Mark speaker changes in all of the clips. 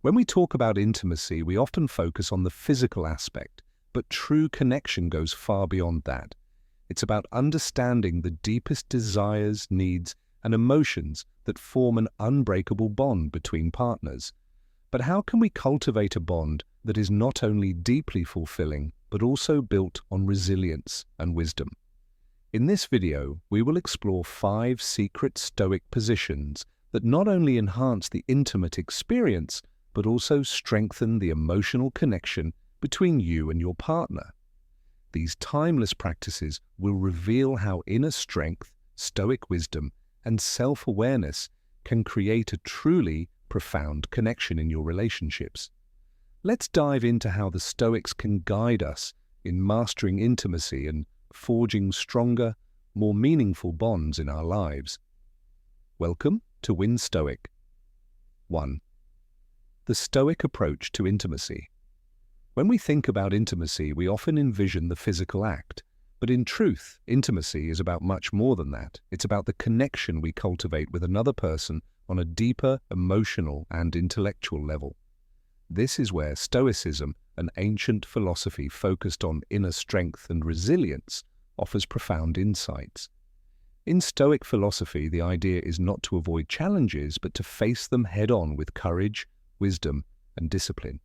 Speaker 1: When we talk about intimacy, we often focus on the physical aspect, but true connection goes far beyond that. It's about understanding the deepest desires, needs, and emotions that form an unbreakable bond between partners. But how can we cultivate a bond that is not only deeply fulfilling, but also built on resilience and wisdom? In this video, we will explore 5 secret Stoic positions that not only enhance the intimate experience, but also strengthen the emotional connection between you and your partner. These timeless practices will reveal how inner strength, Stoic wisdom, and self-awareness can create a truly profound connection in your relationships. Let's dive into how the Stoics can guide us in mastering intimacy and forging stronger, more meaningful bonds in our lives. Welcome to Win Stoic. 1. The Stoic approach to intimacy. When we think about intimacy, we often envision the physical act. But in truth, intimacy is about much more than that. It's about the connection we cultivate with another person on a deeper emotional and intellectual level. This is where Stoicism, an ancient philosophy focused on inner strength and resilience, offers profound insights. In Stoic philosophy, the idea is not to avoid challenges, but to face them head-on with courage, wisdom, and discipline.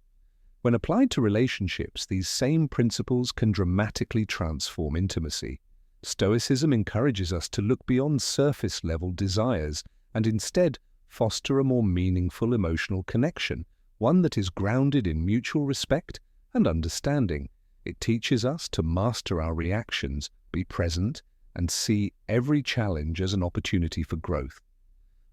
Speaker 1: When applied to relationships, these same principles can dramatically transform intimacy. Stoicism encourages us to look beyond surface-level desires and instead foster a more meaningful emotional connection, one that is grounded in mutual respect and understanding. It teaches us to master our reactions, be present, and see every challenge as an opportunity for growth.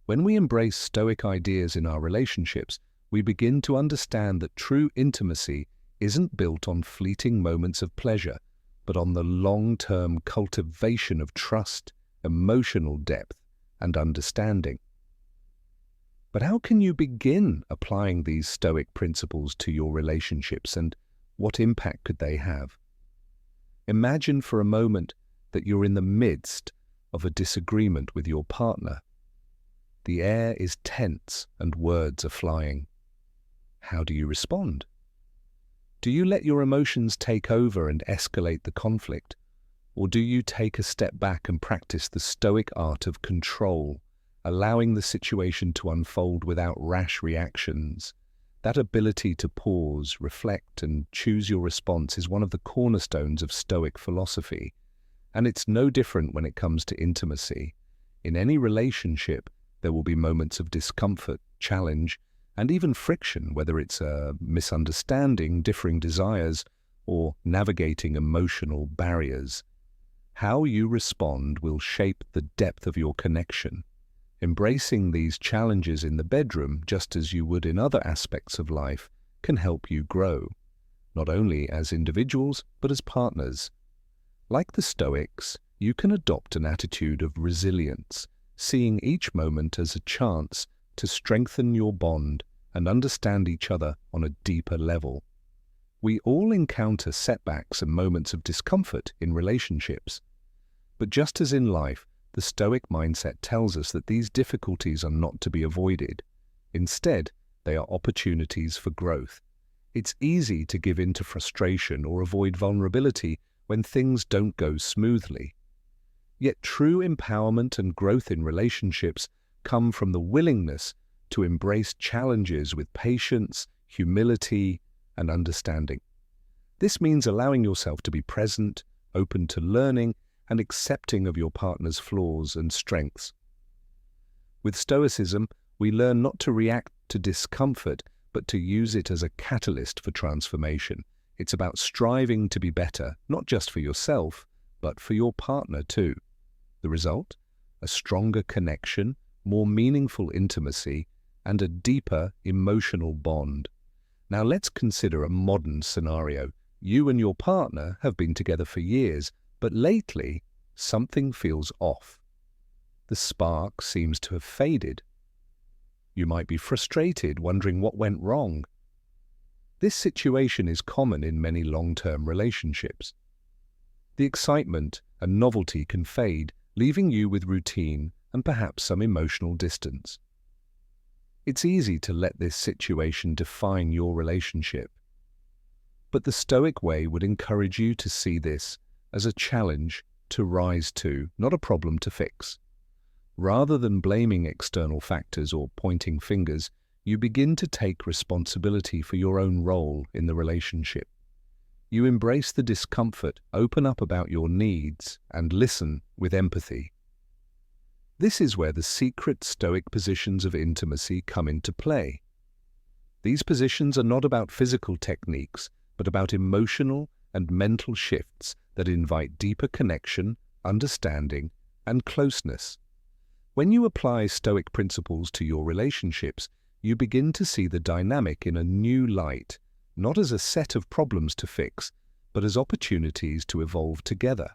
Speaker 1: When we embrace Stoic ideas in our relationships, we begin to understand that true intimacy isn't built on fleeting moments of pleasure, but on the long-term cultivation of trust, emotional depth, and understanding. But how can you begin applying these Stoic principles to your relationships, and what impact could they have? Imagine for a moment that you're in the midst of a disagreement with your partner. The air is tense and words are flying. How do you respond? Do you let your emotions take over and escalate the conflict? Or do you take a step back and practice the Stoic art of control, allowing the situation to unfold without rash reactions? That ability to pause, reflect, and choose your response is one of the cornerstones of Stoic philosophy. And it's no different when it comes to intimacy. In any relationship, there will be moments of discomfort, challenge, and even friction, whether it's a misunderstanding, differing desires, or navigating emotional barriers. How you respond will shape the depth of your connection. Embracing these challenges in the bedroom, just as you would in other aspects of life, can help you grow, not only as individuals, but as partners. Like the Stoics, you can adopt an attitude of resilience, seeing each moment as a chance to strengthen your bond and understand each other on a deeper level. We all encounter setbacks and moments of discomfort in relationships. But just as in life, the Stoic mindset tells us that these difficulties are not to be avoided. Instead, they are opportunities for growth. It's easy to give in to frustration or avoid vulnerability when things don't go smoothly. Yet true empowerment and growth in relationships come from the willingness to embrace challenges with patience, humility, and understanding. This means allowing yourself to be present, open to learning, and accepting of your partner's flaws and strengths. With Stoicism, we learn not to react to discomfort, but to use it as a catalyst for transformation. It's about striving to be better, not just for yourself, but for your partner too. The result? A stronger connection, more meaningful intimacy, and a deeper emotional bond. Now let's consider a modern scenario. You and your partner have been together for years, but lately something feels off. The spark seems to have faded. You might be frustrated, wondering what went wrong. This situation is common in many long-term relationships. The excitement and novelty can fade, leaving you with routine and perhaps some emotional distance. It's easy to let this situation define your relationship. But the Stoic way would encourage you to see this as a challenge to rise to, not a problem to fix. Rather than blaming external factors or pointing fingers, you begin to take responsibility for your own role in the relationship. You embrace the discomfort, open up about your needs, and listen with empathy. This is where the secret Stoic positions of intimacy come into play. These positions are not about physical techniques, but about emotional and mental shifts that invite deeper connection, understanding, and closeness. When you apply Stoic principles to your relationships, you begin to see the dynamic in a new light, not as a set of problems to fix, but as opportunities to evolve together.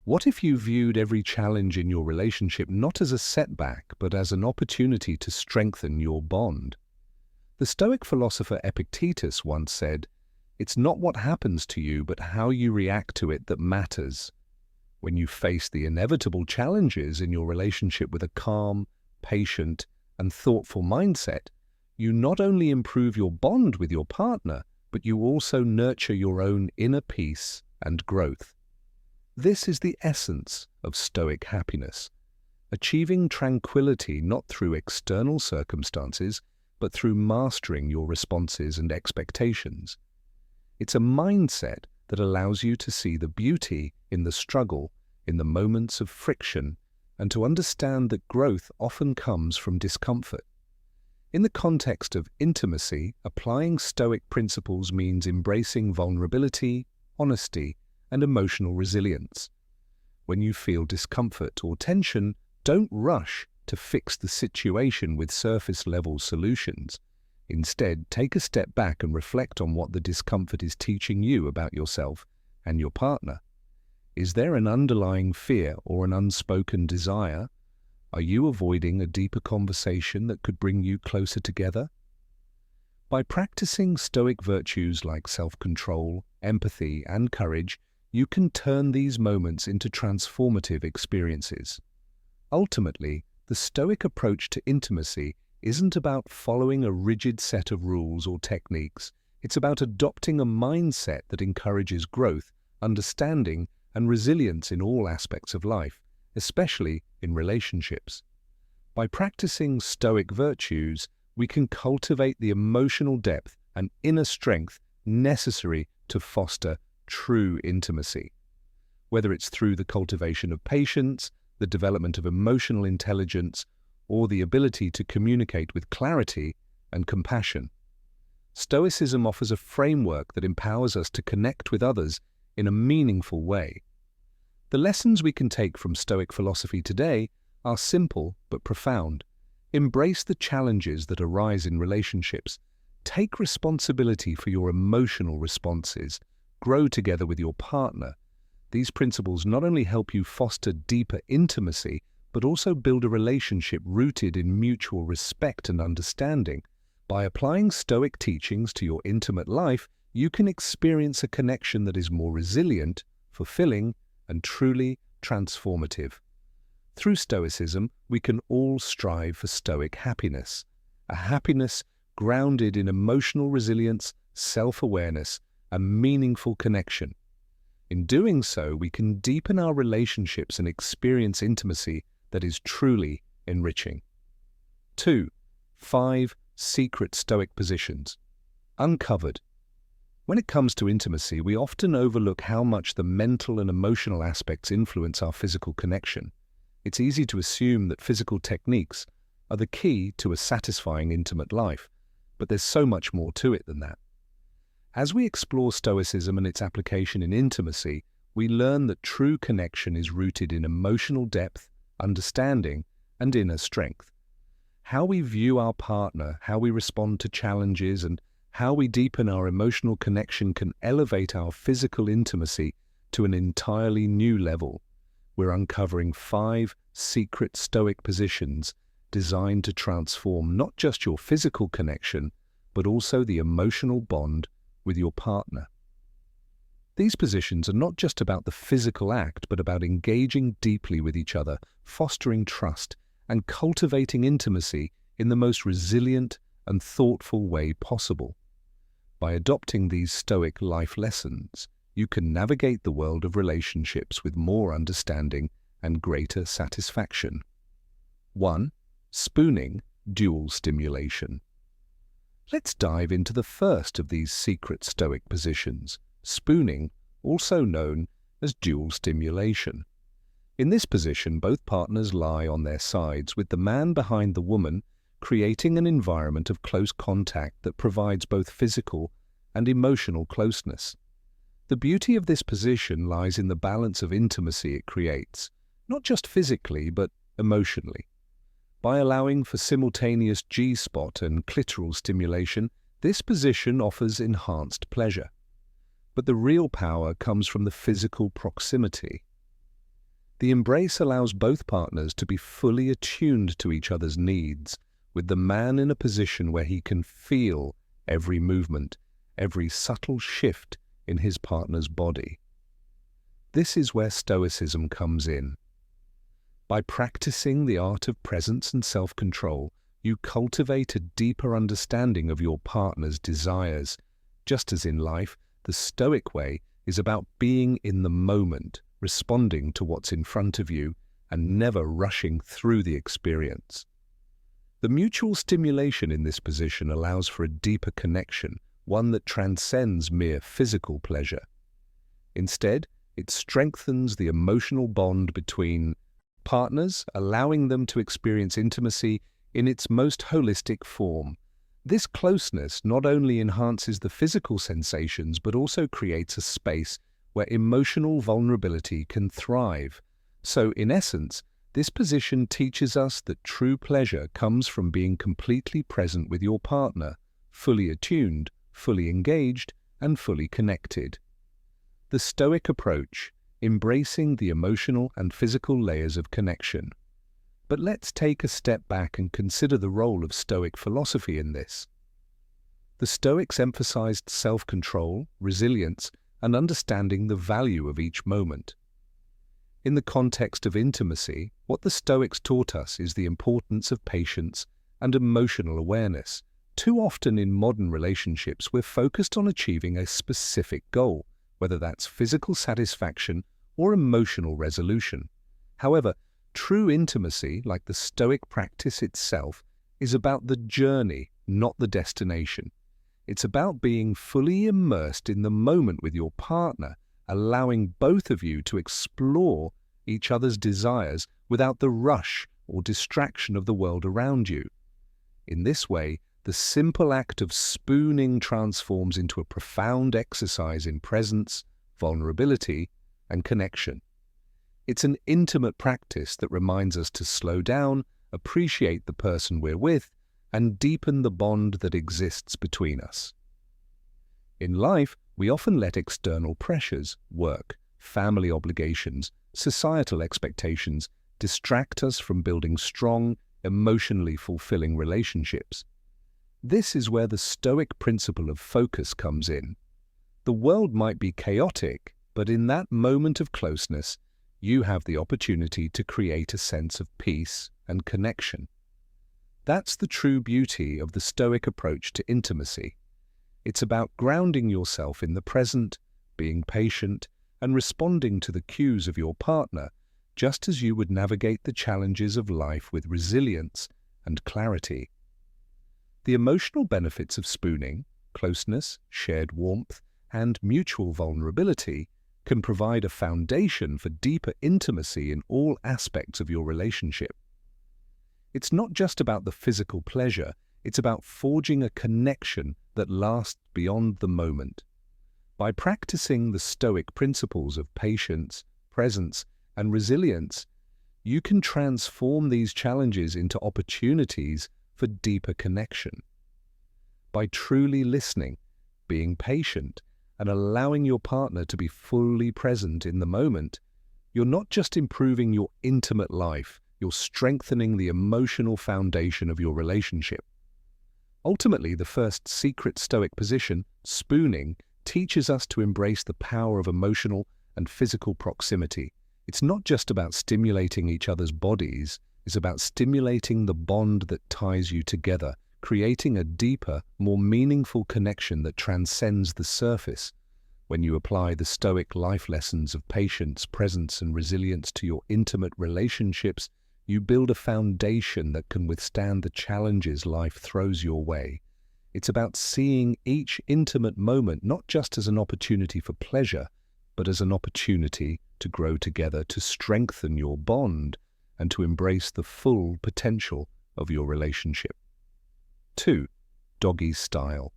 Speaker 1: What if you viewed every challenge in your relationship not as a setback, but as an opportunity to strengthen your bond? The Stoic philosopher Epictetus once said, "It's not what happens to you, but how you react to it that matters." When you face the inevitable challenges in your relationship with a calm, patient, and thoughtful mindset, you not only improve your bond with your partner, but you also nurture your own inner peace and growth. This is the essence of Stoic happiness, achieving tranquility not through external circumstances, but through mastering your responses and expectations. It's a mindset that allows you to see the beauty in the struggle, in the moments of friction, and to understand that growth often comes from discomfort. In the context of intimacy, applying Stoic principles means embracing vulnerability, honesty, and emotional resilience. When you feel discomfort or tension, don't rush to fix the situation with surface-level solutions. Instead, take a step back and reflect on what the discomfort is teaching you about yourself and your partner. Is there an underlying fear or an unspoken desire? Are you avoiding a deeper conversation that could bring you closer together? By practicing Stoic virtues like self-control, empathy, and courage, you can turn these moments into transformative experiences. Ultimately, the Stoic approach to intimacy isn't about following a rigid set of rules or techniques. It's about adopting a mindset that encourages growth, understanding, and resilience in all aspects of life, especially in relationships. By practicing Stoic virtues, we can cultivate the emotional depth and inner strength necessary to foster true intimacy. Whether it's through the cultivation of patience, the development of emotional intelligence, or the ability to communicate with clarity and compassion. Stoicism offers a framework that empowers us to connect with others in a meaningful way. The lessons we can take from Stoic philosophy today are simple but profound. Embrace the challenges that arise in relationships. Take responsibility for your emotional responses. Grow together with your partner. These principles not only help you foster deeper intimacy, but also build a relationship rooted in mutual respect and understanding. By applying Stoic teachings to your intimate life, you can experience a connection that is more resilient, fulfilling, and truly transformative. Through Stoicism, we can all strive for Stoic happiness, a happiness grounded in emotional resilience, self-awareness, and meaningful connection. In doing so, we can deepen our relationships and experience intimacy that is truly enriching. 2. 5 secret Stoic positions. Uncovered. When it comes to intimacy, we often overlook how much the mental and emotional aspects influence our physical connection. It's easy to assume that physical techniques are the key to a satisfying intimate life, but there's so much more to it than that. As we explore Stoicism and its application in intimacy, we learn that true connection is rooted in emotional depth, understanding, and inner strength. How we view our partner, how we respond to challenges, and how we deepen our emotional connection can elevate our physical intimacy to an entirely new level. We're uncovering 5 secret Stoic positions designed to transform not just your physical connection, but also the emotional bond with your partner. These positions are not just about the physical act, but about engaging deeply with each other, fostering trust, and cultivating intimacy in the most resilient and thoughtful way possible. By adopting these Stoic life lessons, you can navigate the world of relationships with more understanding and greater satisfaction. 1. Spooning, dual stimulation. Let's dive into the first of these secret Stoic positions, spooning, also known as dual stimulation. In this position, both partners lie on their sides, with the man behind the woman, creating an environment of close contact that provides both physical and emotional closeness. The beauty of this position lies in the balance of intimacy it creates, not just physically but emotionally. By allowing for simultaneous G-spot and clitoral stimulation, this position offers enhanced pleasure. But the real power comes from the physical proximity. The embrace allows both partners to be fully attuned to each other's needs, with the man in a position where he can feel every movement, every subtle shift in his partner's body. This is where Stoicism comes in. By practicing the art of presence and self-control, you cultivate a deeper understanding of your partner's desires. Just as in life, the Stoic way is about being in the moment, responding to what's in front of you, and never rushing through the experience. The mutual stimulation in this position allows for a deeper connection, one that transcends mere physical pleasure. Instead, it strengthens the emotional bond between partners, allowing them to experience intimacy in its most holistic form. This closeness not only enhances the physical sensations but also creates a space where emotional vulnerability can thrive. So, in essence, this position teaches us that true pleasure comes from being completely present with your partner, fully attuned, fully engaged, and fully connected. The Stoic approach, embracing the emotional and physical layers of connection. But let's take a step back and consider the role of Stoic philosophy in this. The Stoics emphasized self-control, resilience, and understanding the value of each moment. In the context of intimacy, what the Stoics taught us is the importance of patience and emotional awareness. Too often in modern relationships, we're focused on achieving a specific goal, whether that's physical satisfaction or emotional resolution. However, true intimacy, like the Stoic practice itself, is about the journey, not the destination. It's about being fully immersed in the moment with your partner, allowing both of you to explore each other's desires without the rush or distraction of the world around you. In this way, the simple act of spooning transforms into a profound exercise in presence, vulnerability, and connection. It's an intimate practice that reminds us to slow down, appreciate the person we're with, and deepen the bond that exists between us. In life, we often let external pressures, work, family obligations, societal expectations distract us from building strong, emotionally fulfilling relationships. This is where the Stoic principle of focus comes in. The world might be chaotic, but in that moment of closeness, you have the opportunity to create a sense of peace and connection. That's the true beauty of the Stoic approach to intimacy. It's about grounding yourself in the present, being patient, and responding to the cues of your partner, just as you would navigate the challenges of life with resilience and clarity. The emotional benefits of spooning, closeness, shared warmth, and mutual vulnerability can provide a foundation for deeper intimacy in all aspects of your relationship. It's not just about the physical pleasure, it's about forging a connection that lasts beyond the moment. By practicing the Stoic principles of patience, presence, and resilience, you can transform these challenges into opportunities for deeper connection. By truly listening, being patient, and allowing your partner to be fully present in the moment, you're not just improving your intimate life, you're strengthening the emotional foundation of your relationship. Ultimately, the first secret Stoic position, spooning, teaches us to embrace the power of emotional and physical proximity. It's not just about stimulating each other's bodies, is about stimulating the bond that ties you together, creating a deeper, more meaningful connection that transcends the surface. When you apply the Stoic life lessons of patience, presence, and resilience to your intimate relationships, you build a foundation that can withstand the challenges life throws your way. It's about seeing each intimate moment not just as an opportunity for pleasure, but as an opportunity to grow together, to strengthen your bond, and to embrace the full potential of your relationship. 2. Doggy style.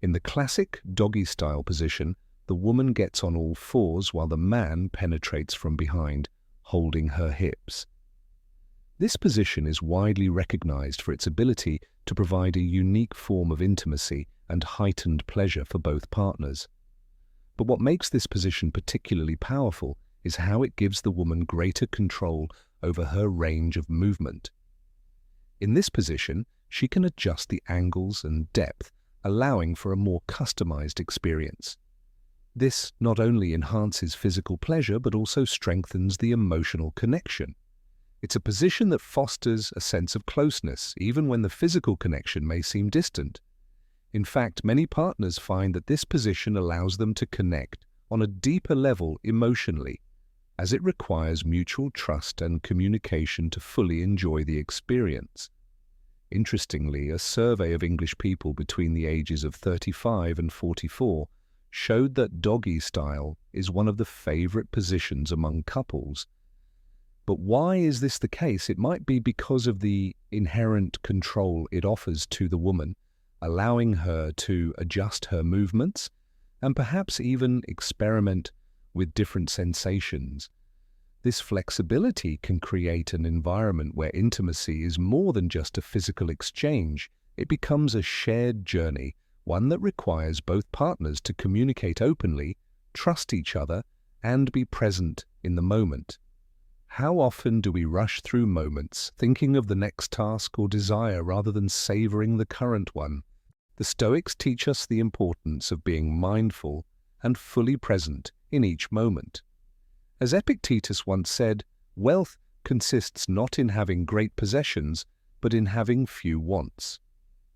Speaker 1: In the classic doggy style position, the woman gets on all fours while the man penetrates from behind, holding her hips. This position is widely recognized for its ability to provide a unique form of intimacy and heightened pleasure for both partners. But what makes this position particularly powerful is how it gives the woman greater control over her range of movement. In this position, she can adjust the angles and depth, allowing for a more customized experience. This not only enhances physical pleasure but also strengthens the emotional connection. It's a position that fosters a sense of closeness, even when the physical connection may seem distant. In fact, many partners find that this position allows them to connect on a deeper level emotionally, as it requires mutual trust and communication to fully enjoy the experience. Interestingly, a survey of English people between the ages of 35 and 44 showed that doggy style is one of the favorite positions among couples. But why is this the case? It might be because of the inherent control it offers to the woman, allowing her to adjust her movements and perhaps even experiment with different sensations. This flexibility can create an environment where intimacy is more than just a physical exchange. It becomes a shared journey, one that requires both partners to communicate openly, trust each other, and be present in the moment. How often do we rush through moments, thinking of the next task or desire rather than savoring the current one? The Stoics teach us the importance of being mindful and fully present in each moment. As Epictetus once said, wealth consists not in having great possessions, but in having few wants.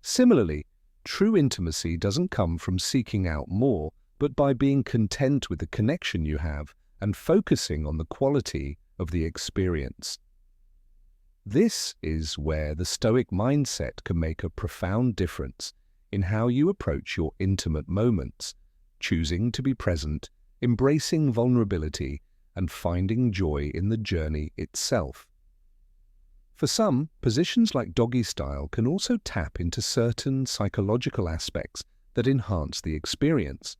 Speaker 1: Similarly, true intimacy doesn't come from seeking out more, but by being content with the connection you have and focusing on the quality of the experience. This is where the Stoic mindset can make a profound difference in how you approach your intimate moments, choosing to be present, embracing vulnerability, and finding joy in the journey itself. For some, positions like doggy style can also tap into certain psychological aspects that enhance the experience.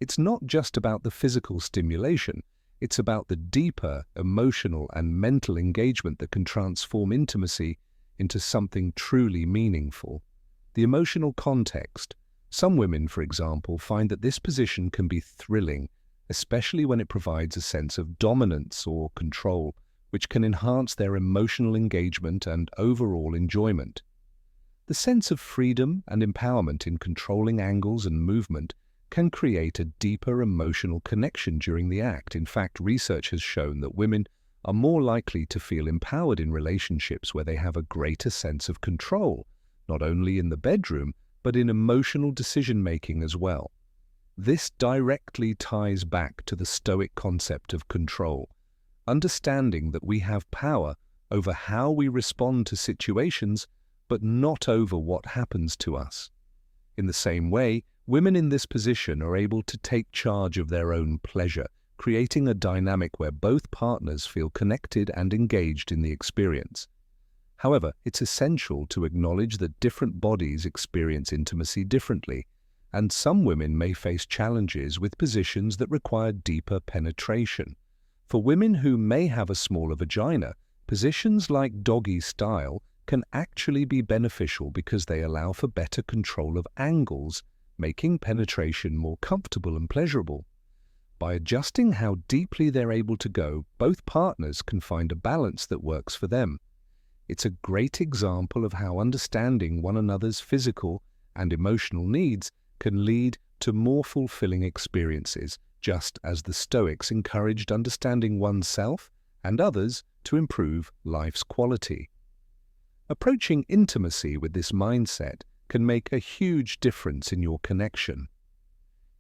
Speaker 1: It's not just about the physical stimulation, it's about the deeper emotional and mental engagement that can transform intimacy into something truly meaningful. The emotional context. Some women, for example, find that this position can be thrilling, especially when it provides a sense of dominance or control, which can enhance their emotional engagement and overall enjoyment. The sense of freedom and empowerment in controlling angles and movement can create a deeper emotional connection during the act. In fact, research has shown that women are more likely to feel empowered in relationships where they have a greater sense of control, not only in the bedroom, but in emotional decision-making as well. This directly ties back to the Stoic concept of control, understanding that we have power over how we respond to situations, but not over what happens to us. In the same way, women in this position are able to take charge of their own pleasure, creating a dynamic where both partners feel connected and engaged in the experience. However, it's essential to acknowledge that different bodies experience intimacy differently, and some women may face challenges with positions that require deeper penetration. For women who may have a smaller vagina, positions like doggy style can actually be beneficial because they allow for better control of angles, making penetration more comfortable and pleasurable. By adjusting how deeply they're able to go, both partners can find a balance that works for them. It's a great example of how understanding one another's physical and emotional needs can lead to more fulfilling experiences, just as the Stoics encouraged understanding oneself and others to improve life's quality. Approaching intimacy with this mindset can make a huge difference in your connection.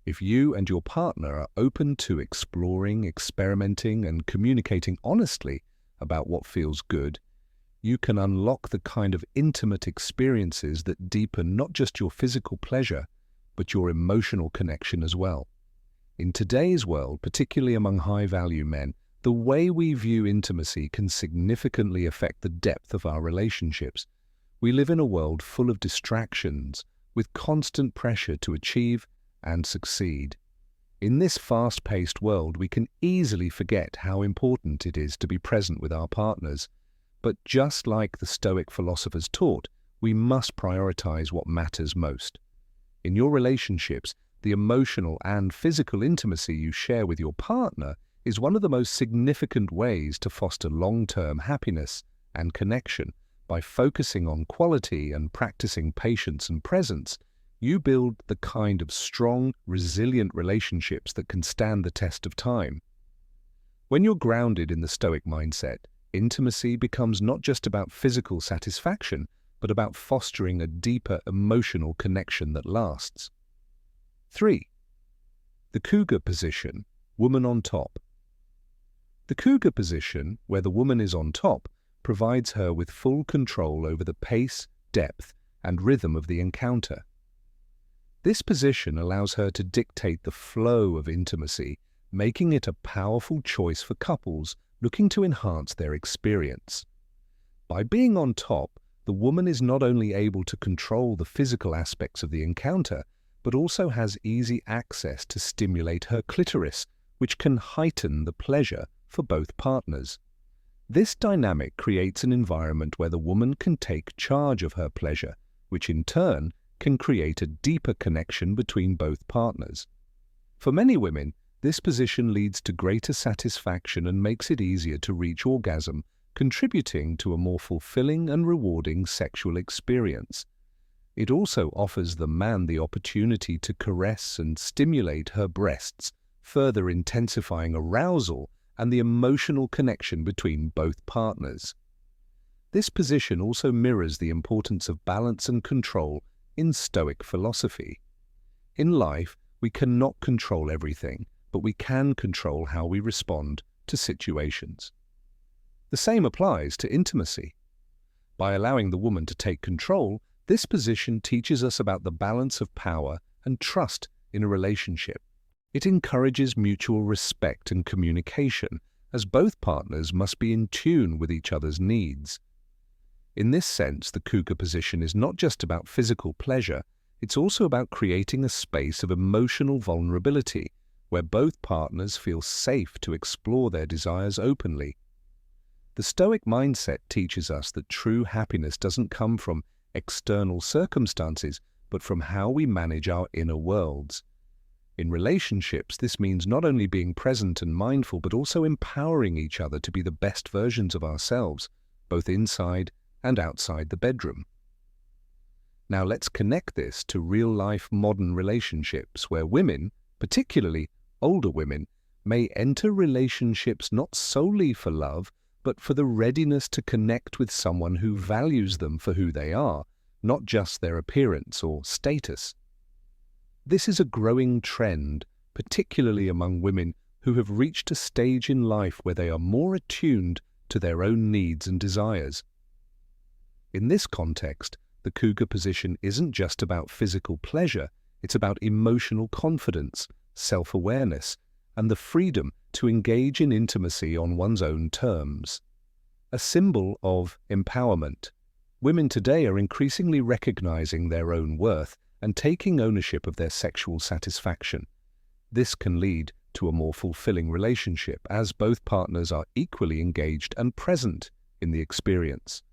Speaker 1: If you and your partner are open to exploring, experimenting, and communicating honestly about what feels good, you can unlock the kind of intimate experiences that deepen not just your physical pleasure, but your emotional connection as well. In today's world, particularly among high-value men, the way we view intimacy can significantly affect the depth of our relationships. We live in a world full of distractions, with constant pressure to achieve and succeed. In this fast-paced world, we can easily forget how important it is to be present with our partners. But just like the Stoic philosophers taught, we must prioritize what matters most. In your relationships, the emotional and physical intimacy you share with your partner is one of the most significant ways to foster long-term happiness and connection. By focusing on quality and practicing patience and presence, you build the kind of strong, resilient relationships that can stand the test of time. When you're grounded in the Stoic mindset, intimacy becomes not just about physical satisfaction, but about fostering a deeper emotional connection that lasts. 3. The cougar position, woman on top. The cougar position, where the woman is on top, provides her with full control over the pace, depth, and rhythm of the encounter. This position allows her to dictate the flow of intimacy, making it a powerful choice for couples looking to enhance their experience. By being on top, the woman is not only able to control the physical aspects of the encounter, but also has easy access to stimulate her clitoris, which can heighten the pleasure for both partners. This dynamic creates an environment where the woman can take charge of her pleasure, which in turn can create a deeper connection between both partners. For many women, this position leads to greater satisfaction and makes it easier to reach orgasm, contributing to a more fulfilling and rewarding sexual experience. It also offers the man the opportunity to caress and stimulate her breasts, further intensifying arousal and the emotional connection between both partners. This position also mirrors the importance of balance and control in Stoic philosophy. In life, we cannot control everything, but we can control how we respond to situations. The same applies to intimacy. By allowing the woman to take control, this position teaches us about the balance of power and trust in a relationship. It encourages mutual respect and communication, as both partners must be in tune with each other's needs. In this sense, the cougar position is not just about physical pleasure, it's also about creating a space of emotional vulnerability, where both partners feel safe to explore their desires openly. The Stoic mindset teaches us that true happiness doesn't come from external circumstances, but from how we manage our inner worlds. In relationships, this means not only being present and mindful, but also empowering each other to be the best versions of ourselves, both inside and outside the bedroom. Now let's connect this to real-life modern relationships where women, particularly older women, may enter relationships not solely for love, but for the readiness to connect with someone who values them for who they are, not just their appearance or status. This is a growing trend, particularly among women who have reached a stage in life where they are more attuned to their own needs and desires. In this context, the cougar position isn't just about physical pleasure, it's about emotional confidence, self-awareness, and the freedom to engage in intimacy on one's own terms. A symbol of empowerment, women today are increasingly recognizing their own worth and taking ownership of their sexual satisfaction. This can lead to a more fulfilling relationship as both partners are equally engaged and present in the experience.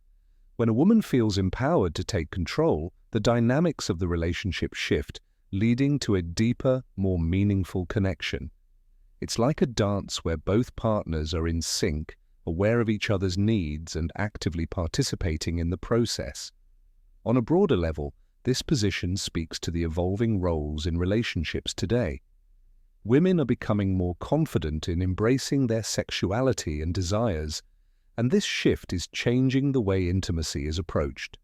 Speaker 1: When a woman feels empowered to take control, the dynamics of the relationship shift, leading to a deeper, more meaningful connection. It's like a dance where both partners are in sync, aware of each other's needs and actively participating in the process. On a broader level, this position speaks to the evolving roles in relationships today. Women are becoming more confident in embracing their sexuality and desires, and this shift is changing the way intimacy is approached.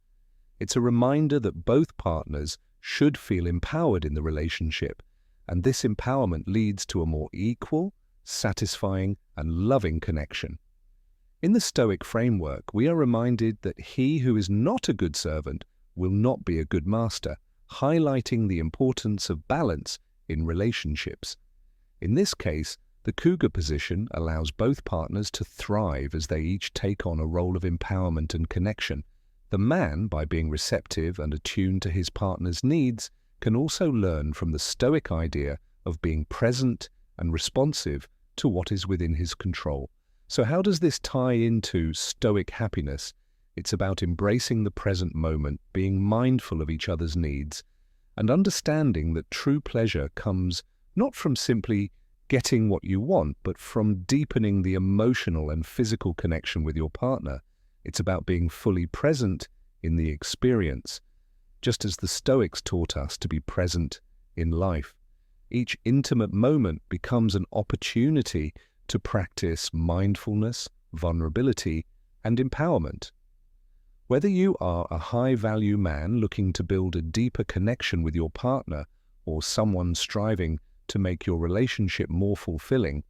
Speaker 1: It's a reminder that both partners should feel empowered in the relationship, and this empowerment leads to a more equal, satisfying, and loving connection. In the Stoic framework, we are reminded that he who is not a good servant will not be a good master, highlighting the importance of balance in relationships. In this case, the cougar position allows both partners to thrive as they each take on a role of empowerment and connection. The man, by being receptive and attuned to his partner's needs, can also learn from the Stoic idea of being present and responsive to what is within his control. So how does this tie into Stoic happiness? It's about embracing the present moment, being mindful of each other's needs, and understanding that true pleasure comes not from simply getting what you want, but from deepening the emotional and physical connection with your partner. It's about being fully present in the experience, just as the Stoics taught us to be present in life. Each intimate moment becomes an opportunity to practice mindfulness, vulnerability, and empowerment. Whether you are a high-value man looking to build a deeper connection with your partner or someone striving to make your relationship more fulfilling,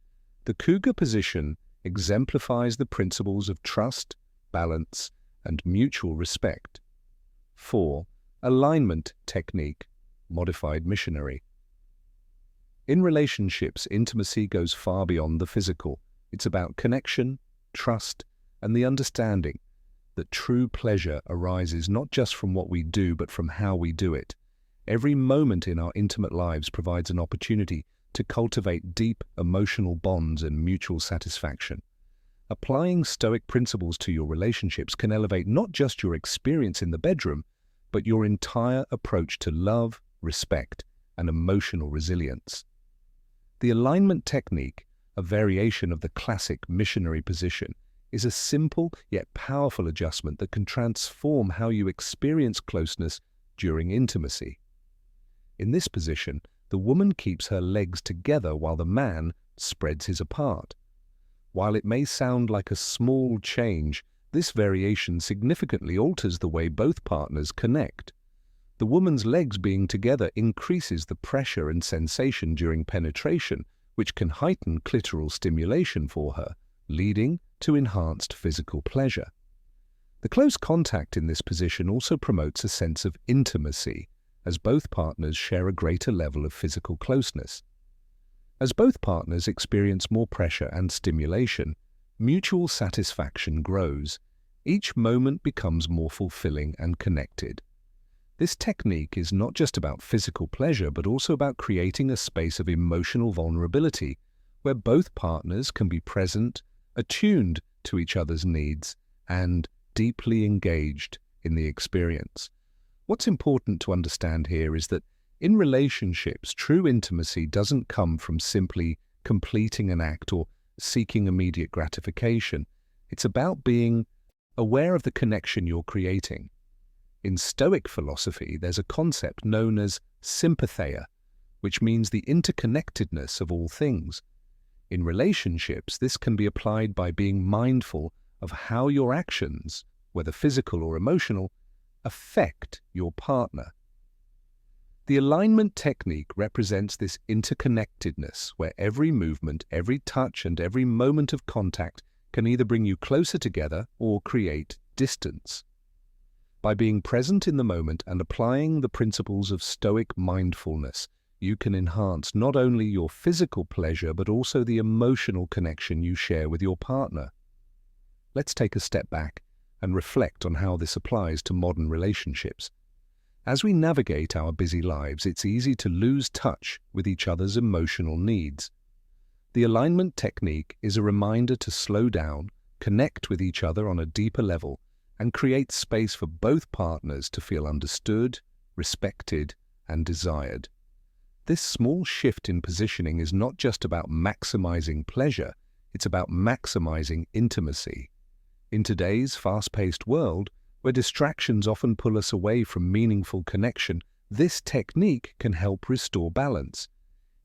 Speaker 1: the cougar position exemplifies the principles of trust, balance, and mutual respect. 4. Alignment technique, modified missionary. In relationships, intimacy goes far beyond the physical. It's about connection, trust, and the understanding that true pleasure arises not just from what we do, but from how we do it. Every moment in our intimate lives provides an opportunity to cultivate deep emotional bonds and mutual satisfaction. Applying Stoic principles to your relationships can elevate not just your experience in the bedroom, but your entire approach to love, respect, and emotional resilience. The alignment technique, a variation of the classic missionary position, is a simple yet powerful adjustment that can transform how you experience closeness during intimacy. In this position, the woman keeps her legs together while the man spreads his apart. While it may sound like a small change, this variation significantly alters the way both partners connect. The woman's legs being together increases the pressure and sensation during penetration, which can heighten clitoral stimulation for her, leading to enhanced physical pleasure. The close contact in this position also promotes a sense of intimacy, as both partners share a greater level of physical closeness. As both partners experience more pressure and stimulation, mutual satisfaction grows. Each moment becomes more fulfilling and connected. This technique is not just about physical pleasure, but also about creating a space of emotional vulnerability, where both partners can be present, attuned to each other's needs, and deeply engaged in the experience. What's important to understand here is that in relationships, true intimacy doesn't come from simply completing an act or seeking immediate gratification. It's about being aware of the connection you're creating. In Stoic philosophy, there's a concept known as sympatheia, which means the interconnectedness of all things. In relationships, this can be applied by being mindful of how your actions, whether physical or emotional, affect your partner. The alignment technique represents this interconnectedness where every movement, every touch, and every moment of contact can either bring you closer together or create distance. By being present in the moment and applying the principles of Stoic mindfulness, you can enhance not only your physical pleasure but also the emotional connection you share with your partner. Let's take a step back and reflect on how this applies to modern relationships. As we navigate our busy lives, it's easy to lose touch with each other's emotional needs. The alignment technique is a reminder to slow down, connect with each other on a deeper level, and create space for both partners to feel understood, respected, and desired. This small shift in positioning is not just about maximizing pleasure, it's about maximizing intimacy. In today's fast-paced world, where distractions often pull us away from meaningful connection, this technique can help restore balance.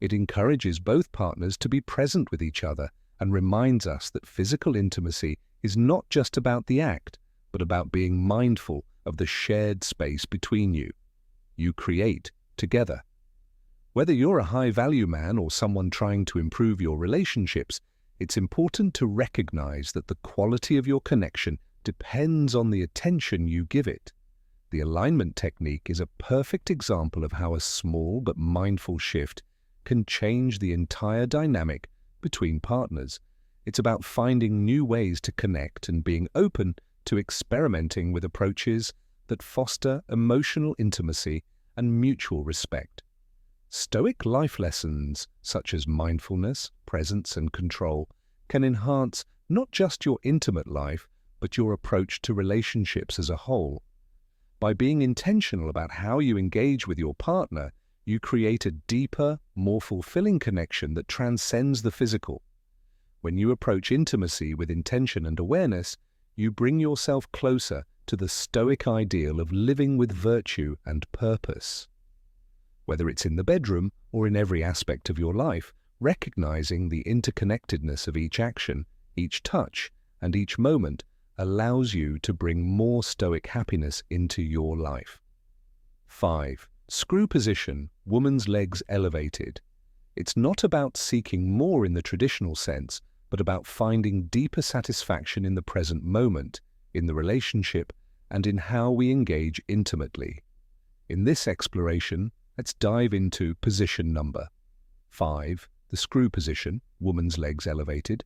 Speaker 1: It encourages both partners to be present with each other and reminds us that physical intimacy is not just about the act, but about being mindful of the shared space between you. You create together. Whether you're a high-value man or someone trying to improve your relationships, it's important to recognize that the quality of your connection depends on the attention you give it. The alignment technique is a perfect example of how a small but mindful shift can change the entire dynamic between partners. It's about finding new ways to connect and being open to experimenting with approaches that foster emotional intimacy and mutual respect. Stoic life lessons, such as mindfulness, presence, and control, can enhance not just your intimate life, but your approach to relationships as a whole. By being intentional about how you engage with your partner, you create a deeper, more fulfilling connection that transcends the physical. When you approach intimacy with intention and awareness, you bring yourself closer to the Stoic ideal of living with virtue and purpose. Whether it's in the bedroom or in every aspect of your life, recognizing the interconnectedness of each action, each touch, and each moment allows you to bring more Stoic happiness into your life. 5. Screw position, woman's legs elevated. It's not about seeking more in the traditional sense, but about finding deeper satisfaction in the present moment, in the relationship, and in how we engage intimately. In this exploration, let's dive into position number 5, the screw position, woman's legs elevated.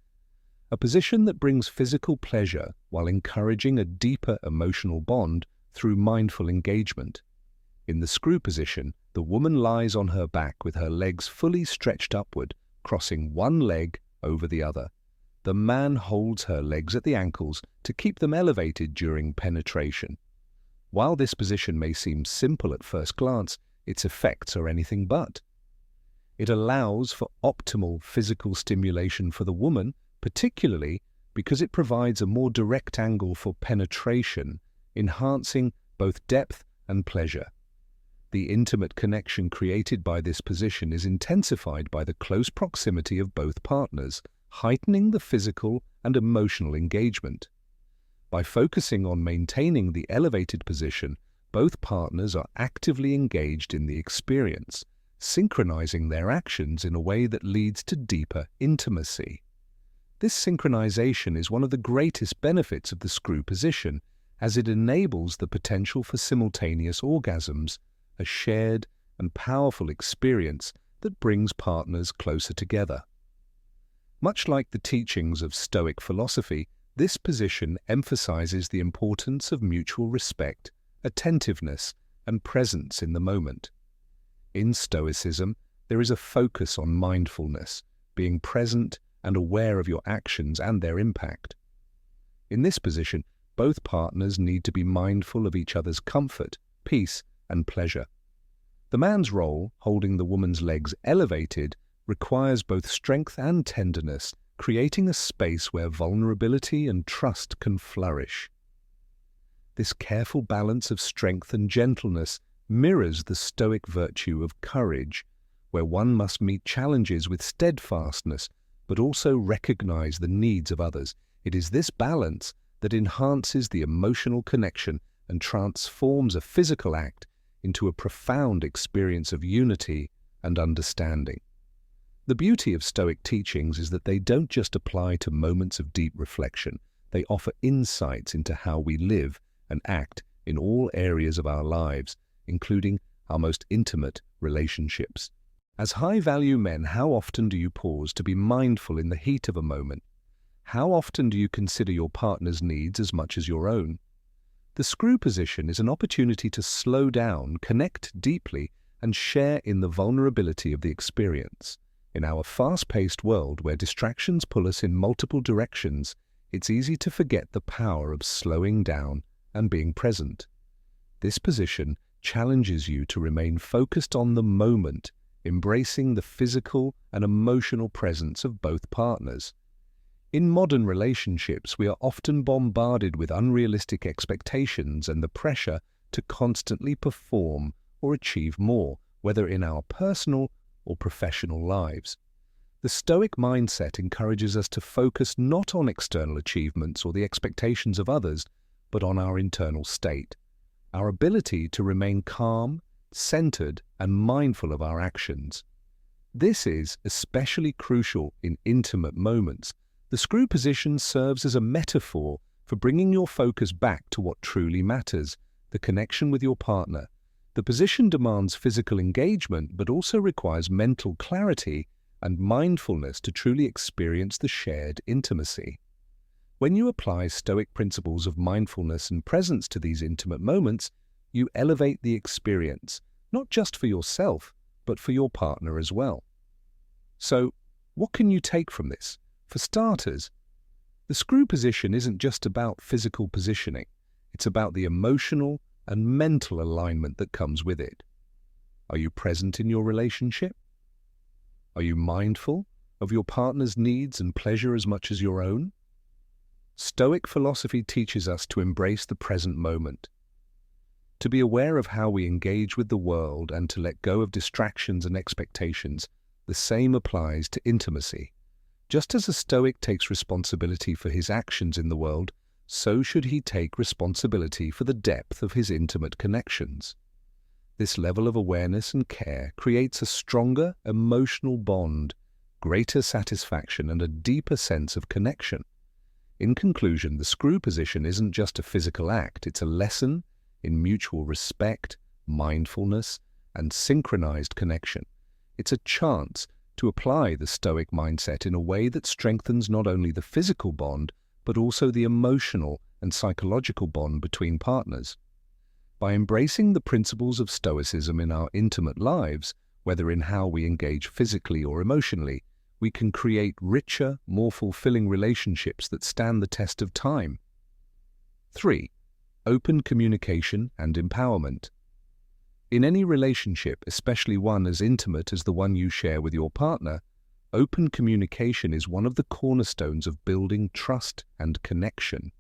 Speaker 1: A position that brings physical pleasure while encouraging a deeper emotional bond through mindful engagement. In the screw position, the woman lies on her back with her legs fully stretched upward, crossing one leg over the other. The man holds her legs at the ankles to keep them elevated during penetration. While this position may seem simple at first glance, its effects are anything but. It allows for optimal physical stimulation for the woman, particularly because it provides a more direct angle for penetration, enhancing both depth and pleasure. The intimate connection created by this position is intensified by the close proximity of both partners, heightening the physical and emotional engagement. By focusing on maintaining the elevated position, both partners are actively engaged in the experience, synchronizing their actions in a way that leads to deeper intimacy. This synchronization is one of the greatest benefits of the screw position, as it enables the potential for simultaneous orgasms, a shared and powerful experience that brings partners closer together. Much like the teachings of Stoic philosophy, this position emphasizes the importance of mutual respect, attentiveness, and presence in the moment. In Stoicism, there is a focus on mindfulness, being present and aware of your actions and their impact. In this position, both partners need to be mindful of each other's comfort, peace, and pleasure. The man's role, holding the woman's legs elevated, requires both strength and tenderness, creating a space where vulnerability and trust can flourish. This careful balance of strength and gentleness mirrors the Stoic virtue of courage, where one must meet challenges with steadfastness, but also recognize the needs of others. It is this balance that enhances the emotional connection and transforms a physical act into a profound experience of unity and understanding. The beauty of Stoic teachings is that they don't just apply to moments of deep reflection. They offer insights into how we live and act in all areas of our lives, including our most intimate relationships. As high-value men, how often do you pause to be mindful in the heat of a moment? How often do you consider your partner's needs as much as your own? The screw position is an opportunity to slow down, connect deeply, and share in the vulnerability of the experience. In our fast-paced world where distractions pull us in multiple directions, it's easy to forget the power of slowing down and being present. This position challenges you to remain focused on the moment, embracing the physical and emotional presence of both partners. In modern relationships, we are often bombarded with unrealistic expectations and the pressure to constantly perform or achieve more, whether in our personal or professional lives. The Stoic mindset encourages us to focus not on external achievements or the expectations of others, but on our internal state, our ability to remain calm, centered, and mindful of our actions. This is especially crucial in intimate moments. The screw position serves as a metaphor for bringing your focus back to what truly matters, the connection with your partner. The position demands physical engagement, but also requires mental clarity and mindfulness to truly experience the shared intimacy. When you apply Stoic principles of mindfulness and presence to these intimate moments, you elevate the experience, not just for yourself, but for your partner as well. So, what can you take from this? For starters, the screw position isn't just about physical positioning. It's about the emotional and mental alignment that comes with it. Are you present in your relationship? Are you mindful of your partner's needs and pleasure as much as your own? Stoic philosophy teaches us to embrace the present moment, to be aware of how we engage with the world and to let go of distractions and expectations. The same applies to intimacy. Just as a Stoic takes responsibility for his actions in the world, so should he take responsibility for the depth of his intimate connections. This level of awareness and care creates a stronger emotional bond, greater satisfaction, and a deeper sense of connection. In conclusion, the screw position isn't just a physical act, it's a lesson in mutual respect, mindfulness, and synchronized connection. It's a chance to apply the Stoic mindset in a way that strengthens not only the physical bond, but also the emotional and psychological bond between partners. By embracing the principles of Stoicism in our intimate lives, whether in how we engage physically or emotionally, we can create richer, more fulfilling relationships that stand the test of time. 3. Open communication and empowerment. In any relationship, especially one as intimate as the one you share with your partner, open communication is one of the cornerstones of building trust and connection.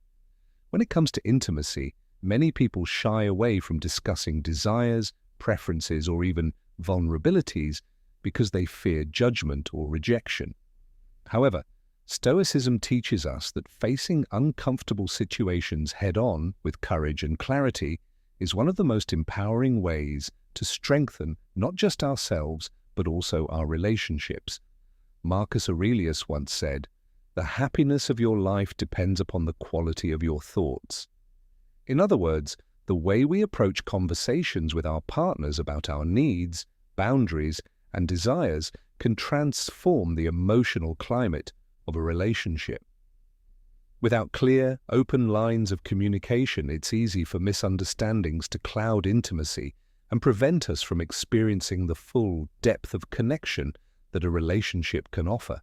Speaker 1: When it comes to intimacy, many people shy away from discussing desires, preferences, or even vulnerabilities because they fear judgment or rejection. However, Stoicism teaches us that facing uncomfortable situations head-on with courage and clarity is one of the most empowering ways to strengthen not just ourselves, but also our relationships. Marcus Aurelius once said, "The happiness of your life depends upon the quality of your thoughts." In other words, the way we approach conversations with our partners about our needs, boundaries, and desires can transform the emotional climate of a relationship. Without clear, open lines of communication, it's easy for misunderstandings to cloud intimacy and prevent us from experiencing the full depth of connection that a relationship can offer.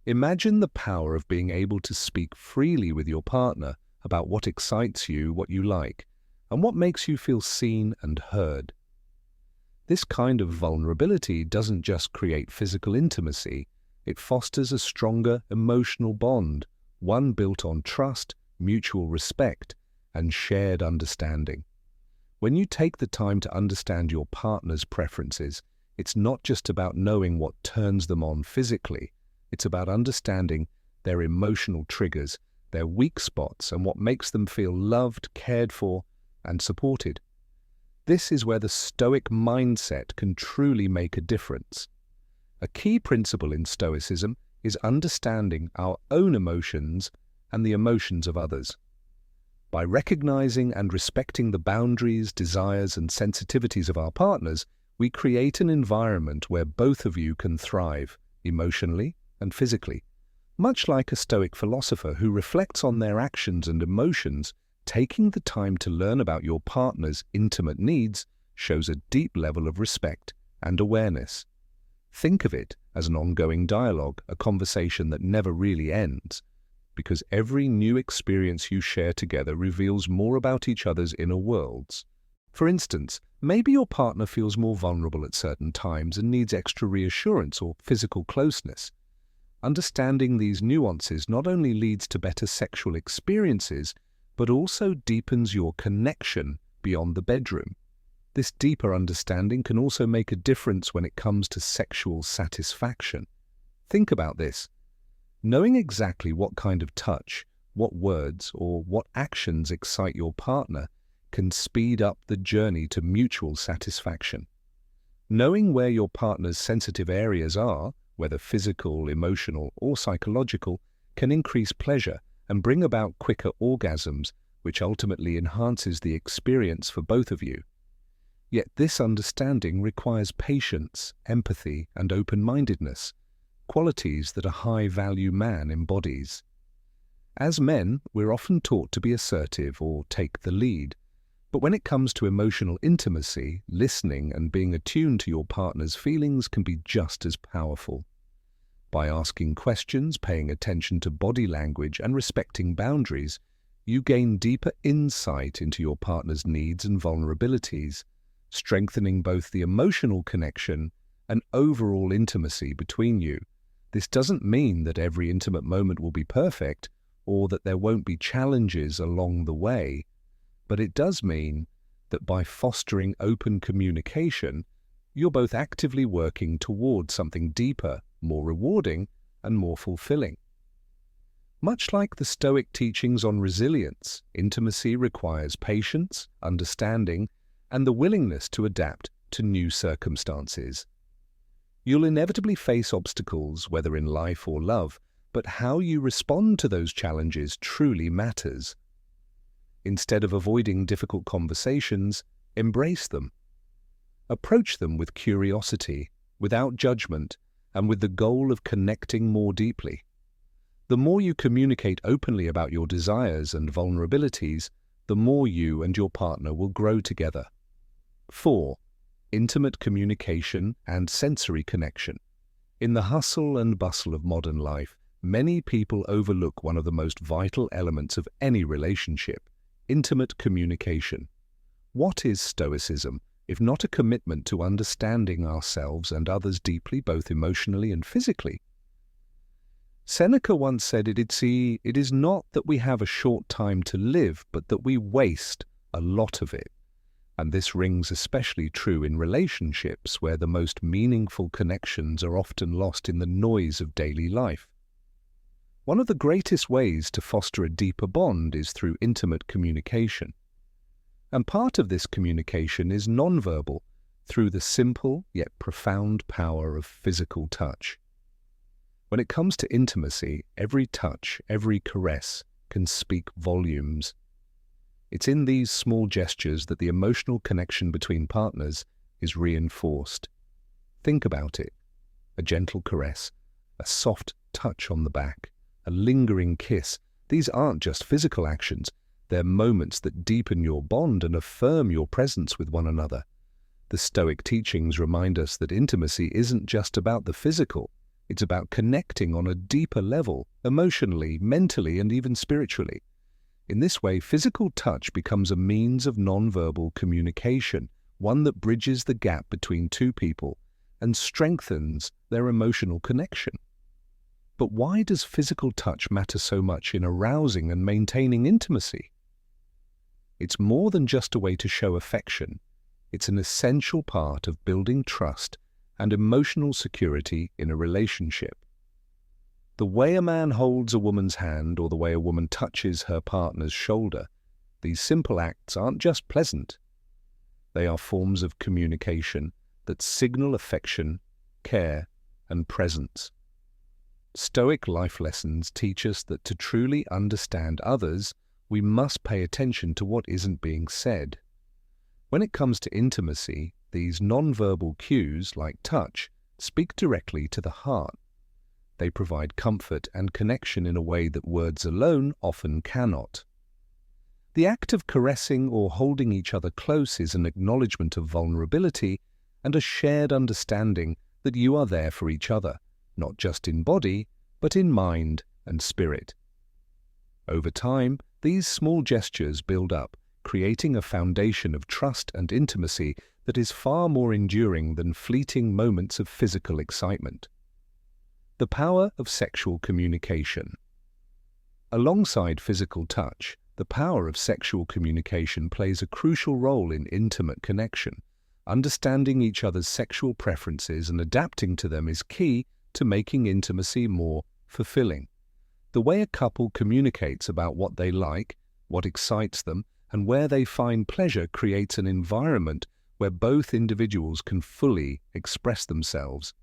Speaker 1: Imagine the power of being able to speak freely with your partner about what excites you, what you like, and what makes you feel seen and heard. This kind of vulnerability doesn't just create physical intimacy, it fosters a stronger emotional bond, one built on trust, mutual respect, and shared understanding. When you take the time to understand your partner's preferences, it's not just about knowing what turns them on physically, it's about understanding their emotional triggers, their weak spots, and what makes them feel loved, cared for, and supported. This is where the Stoic mindset can truly make a difference. A key principle in Stoicism is understanding our own emotions and the emotions of others. By recognizing and respecting the boundaries, desires, and sensitivities of our partners, we create an environment where both of you can thrive, emotionally and physically. Much like a Stoic philosopher who reflects on their actions and emotions, taking the time to learn about your partner's intimate needs shows a deep level of respect and awareness. Think of it as an ongoing dialogue, a conversation that never really ends, because every new experience you share together reveals more about each other's inner worlds. For instance, maybe your partner feels more vulnerable at certain times and needs extra reassurance or physical closeness. Understanding these nuances not only leads to better sexual experiences, but also deepens your connection beyond the bedroom. This deeper understanding can also make a difference when it comes to sexual satisfaction. Think about this. Knowing exactly what kind of touch, what words, or what actions excite your partner can speed up the journey to mutual satisfaction. Knowing where your partner's sensitive areas are, whether physical, emotional, or psychological, can increase pleasure and bring about quicker orgasms, which ultimately enhances the experience for both of you. Yet this understanding requires patience, empathy, and open-mindedness, qualities that a high-value man embodies. As men, we're often taught to be assertive or take the lead. But when it comes to emotional intimacy, listening and being attuned to your partner's feelings can be just as powerful. By asking questions, paying attention to body language, and respecting boundaries, you gain deeper insight into your partner's needs and vulnerabilities, strengthening both the emotional connection and overall intimacy between you. This doesn't mean that every intimate moment will be perfect or that there won't be challenges along the way, but it does mean that by fostering open communication, you're both actively working towards something deeper, more rewarding, and more fulfilling. Much like the Stoic teachings on resilience, intimacy requires patience, understanding, and the willingness to adapt to new circumstances. You'll inevitably face obstacles, whether in life or love, but how you respond to those challenges truly matters. Instead of avoiding difficult conversations, embrace them. Approach them with curiosity, without judgment, and with the goal of connecting more deeply. The more you communicate openly about your desires and vulnerabilities, the more you and your partner will grow together. 4. Intimate communication and sensory connection. In the hustle and bustle of modern life, many people overlook one of the most vital elements of any relationship: intimate communication. What is Stoicism, if not a commitment to understanding ourselves and others deeply, both emotionally and physically? Seneca once said it is not that we have a short time to live, but that we waste a lot of it. And this rings especially true in relationships where the most meaningful connections are often lost in the noise of daily life. One of the greatest ways to foster a deeper bond is through intimate communication. And part of this communication is nonverbal, through the simple yet profound power of physical touch. When it comes to intimacy, every touch, every caress can speak volumes. It's in these small gestures that the emotional connection between partners is reinforced. Think about it. A gentle caress, a soft touch on the back, a lingering kiss. These aren't just physical actions. They're moments that deepen your bond and affirm your presence with one another. The Stoic teachings remind us that intimacy isn't just about the physical. It's about connecting on a deeper level, emotionally, mentally, and even spiritually. In this way, physical touch becomes a means of nonverbal communication, one that bridges the gap between two people and strengthens their emotional connection. But why does physical touch matter so much in arousing and maintaining intimacy? It's more than just a way to show affection. It's an essential part of building trust and emotional security in a relationship. The way a man holds a woman's hand or the way a woman touches her partner's shoulder, these simple acts aren't just pleasant. They are forms of communication that signal affection, care, and presence. Stoic life lessons teach us that to truly understand others, we must pay attention to what isn't being said. When it comes to intimacy, these nonverbal cues, like touch, speak directly to the heart. They provide comfort and connection in a way that words alone often cannot. The act of caressing or holding each other close is an acknowledgement of vulnerability and a shared understanding that you are there for each other, not just in body, but in mind and spirit. Over time, these small gestures build up, creating a foundation of trust and intimacy that is far more enduring than fleeting moments of physical excitement. The power of sexual communication. Alongside physical touch, the power of sexual communication plays a crucial role in intimate connection, Understanding each other's sexual preferences and adapting to them is key to making intimacy more fulfilling. The way a couple communicates about what they like, what excites them, and where they find pleasure creates an environment where both individuals can fully express themselves.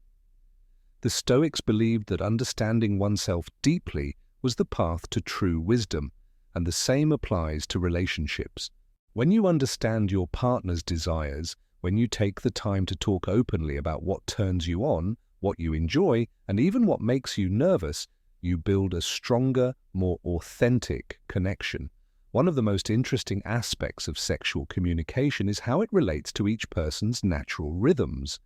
Speaker 1: The Stoics believed that understanding oneself deeply was the path to true wisdom, and the same applies to relationships. When you understand your partner's desires, when you take the time to talk openly about what turns you on, what you enjoy, and even what makes you nervous, you build a stronger, more authentic connection. One of the most interesting aspects of sexual communication is how it relates to each person's natural rhythms.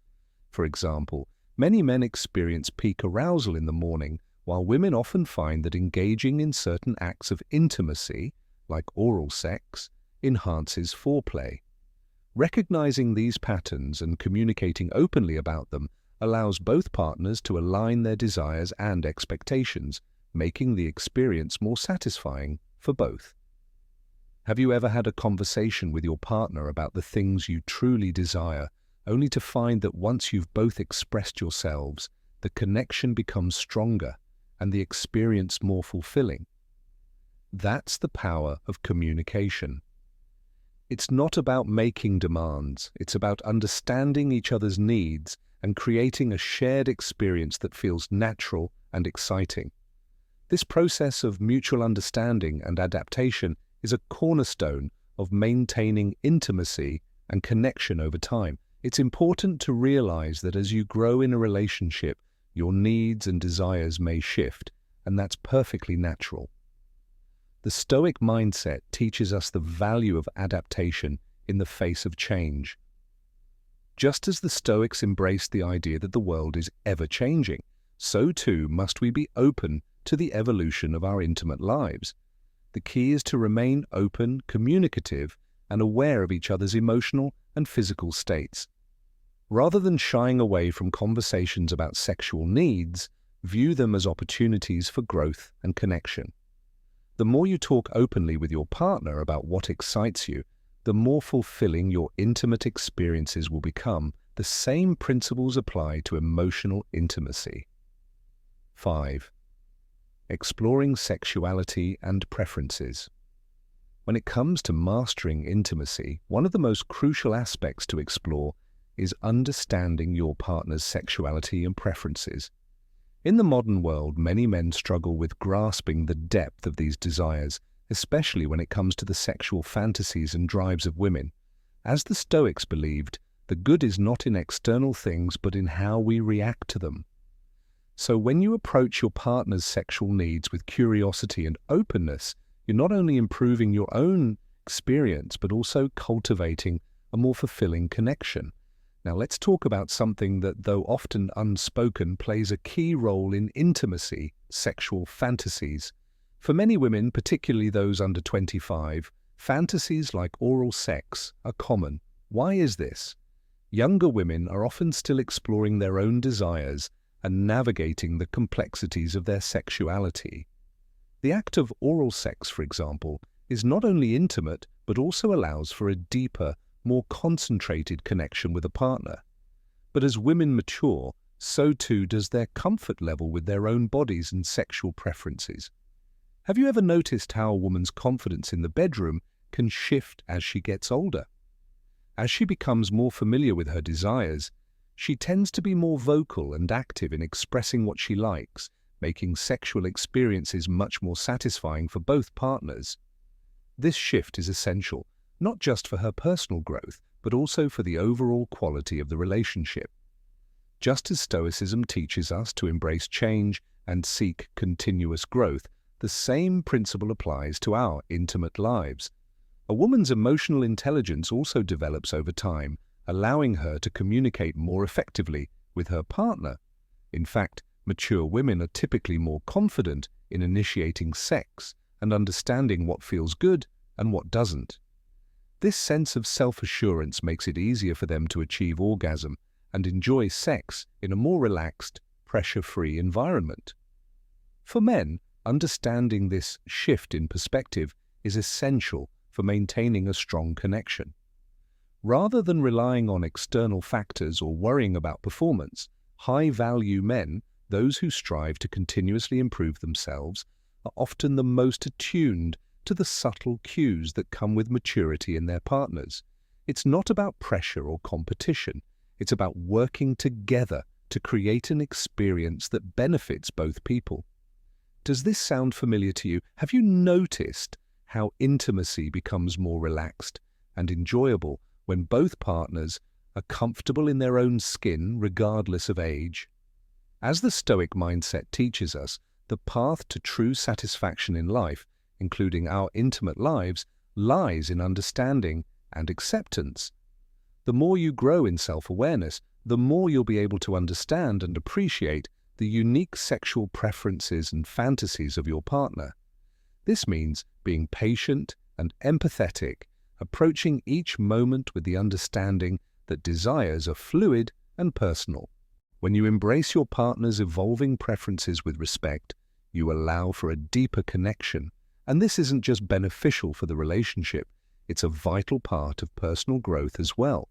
Speaker 1: For example, many men experience peak arousal in the morning, while women often find that engaging in certain acts of intimacy, like oral sex, enhances foreplay. Recognizing these patterns and communicating openly about them allows both partners to align their desires and expectations, making the experience more satisfying for both. Have you ever had a conversation with your partner about the things you truly desire, only to find that once you've both expressed yourselves, the connection becomes stronger and the experience more fulfilling? That's the power of communication. It's not about making demands, it's about understanding each other's needs and creating a shared experience that feels natural and exciting. This process of mutual understanding and adaptation is a cornerstone of maintaining intimacy and connection over time. It's important to realize that as you grow in a relationship, your needs and desires may shift, and that's perfectly natural. The Stoic mindset teaches us the value of adaptation in the face of change. Just as the Stoics embraced the idea that the world is ever-changing, so too must we be open to the evolution of our intimate lives. The key is to remain open, communicative, and aware of each other's emotional and physical states. Rather than shying away from conversations about sexual needs, view them as opportunities for growth and connection. The more you talk openly with your partner about what excites you, the more fulfilling your intimate experiences will become. The same principles apply to emotional intimacy. 5. Exploring sexuality and preferences. When it comes to mastering intimacy, one of the most crucial aspects to explore is understanding your partner's sexuality and preferences. In the modern world, many men struggle with grasping the depth of these desires, especially when it comes to the sexual fantasies and drives of women. As the Stoics believed, the good is not in external things but in how we react to them. So when you approach your partner's sexual needs with curiosity and openness, you're not only improving your own experience but also cultivating a more fulfilling connection. Now let's talk about something that, though often unspoken, plays a key role in intimacy: sexual fantasies. For many women, particularly those under 25, fantasies like oral sex are common. Why is this? Younger women are often still exploring their own desires and navigating the complexities of their sexuality. The act of oral sex, for example, is not only intimate but also allows for a deeper, more concentrated connection with a partner. But as women mature, so too does their comfort level with their own bodies and sexual preferences. Have you ever noticed how a woman's confidence in the bedroom can shift as she gets older? As she becomes more familiar with her desires, she tends to be more vocal and active in expressing what she likes, making sexual experiences much more satisfying for both partners. This shift is essential, not just for her personal growth, but also for the overall quality of the relationship. Just as Stoicism teaches us to embrace change and seek continuous growth, the same principle applies to our intimate lives. A woman's emotional intelligence also develops over time, allowing her to communicate more effectively with her partner. In fact, mature women are typically more confident in initiating sex and understanding what feels good and what doesn't. This sense of self-assurance makes it easier for them to achieve orgasm and enjoy sex in a more relaxed, pressure-free environment. For men, understanding this shift in perspective is essential for maintaining a strong connection. Rather than relying on external factors or worrying about performance, high-value men, those who strive to continuously improve themselves, are often the most attuned to the subtle cues that come with maturity in their partners. It's not about pressure or competition. It's about working together to create an experience that benefits both people. Does this sound familiar to you? Have you noticed how intimacy becomes more relaxed and enjoyable when both partners are comfortable in their own skin, regardless of age? As the Stoic mindset teaches us, the path to true satisfaction in life, including our intimate lives, lies in understanding and acceptance. The more you grow in self-awareness, the more you'll be able to understand and appreciate the unique sexual preferences and fantasies of your partner. This means being patient and empathetic, approaching each moment with the understanding that desires are fluid and personal. When you embrace your partner's evolving preferences with respect, you allow for a deeper connection, and this isn't just beneficial for the relationship, it's a vital part of personal growth as well.